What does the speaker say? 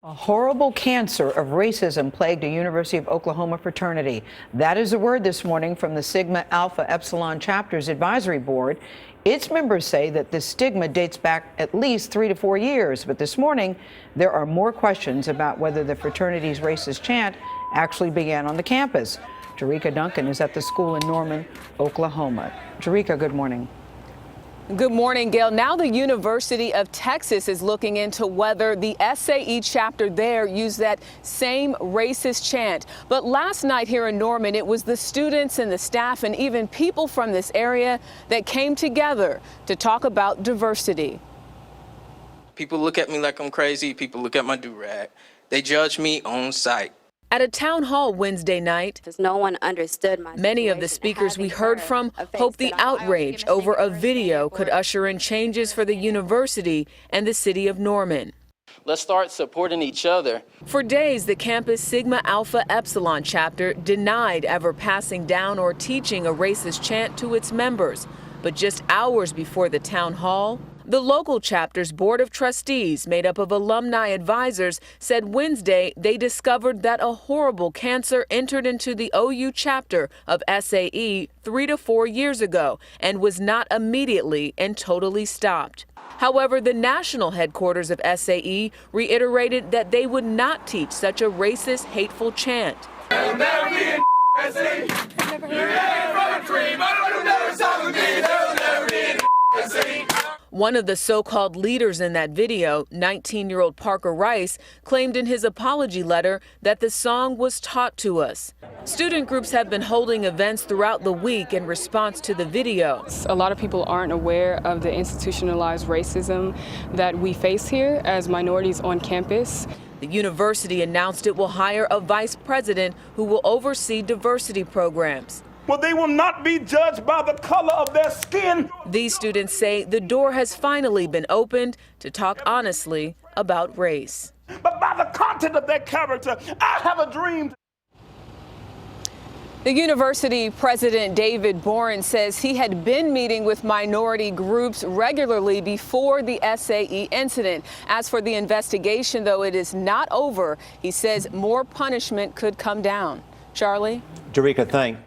A horrible cancer of racism plagued a University of Oklahoma fraternity. That is the word this morning from the Sigma Alpha Epsilon chapter's advisory board. Its members say that this stigma dates back at least 3 to 4 years. But this morning, there are more questions about whether the fraternity's racist chant actually began on the campus. Jericka Duncan is at the school in Norman, Oklahoma. Jericka, good morning. Good morning, Gail. Now the University of Texas is looking into whether the SAE chapter there used that same racist chant. But last night here in Norman, it was the students and the staff and even people from this area that came together to talk about diversity. People look at me like I'm crazy. People look at my do-rag. They judge me on sight. At a town hall Wednesday night, no one understood my many of the speakers we heard from hope the outrage over a video could usher in changes for the university and the city of Norman. Let's start supporting each other. For days, the campus Sigma Alpha Epsilon chapter denied ever passing down or teaching a racist chant to its members. But just hours before the town hall, the local chapter's board of trustees, made up of alumni advisors, said Wednesday they discovered that a horrible cancer entered into the OU chapter of SAE 3 to 4 years ago and was not immediately and totally stopped. However, the national headquarters of SAE reiterated that they would not teach such a racist, hateful chant. One of the so-called leaders in that video, 19-year-old Parker Rice, claimed in his apology letter that the song was taught to us. Student groups have been holding events throughout the week in response to the video. A lot of people aren't aware of the institutionalized racism that we face here as minorities on campus. The university announced it will hire a vice president who will oversee diversity programs. Well, they will not be judged by the color of their skin. These students say the door has finally been opened to talk honestly about race. But by the content of their character, I have a dream. The university president, David Boren, says he had been meeting with minority groups regularly before the SAE incident. As for the investigation, though it is not over, he says more punishment could come down. Charlie? Jericka, thanks.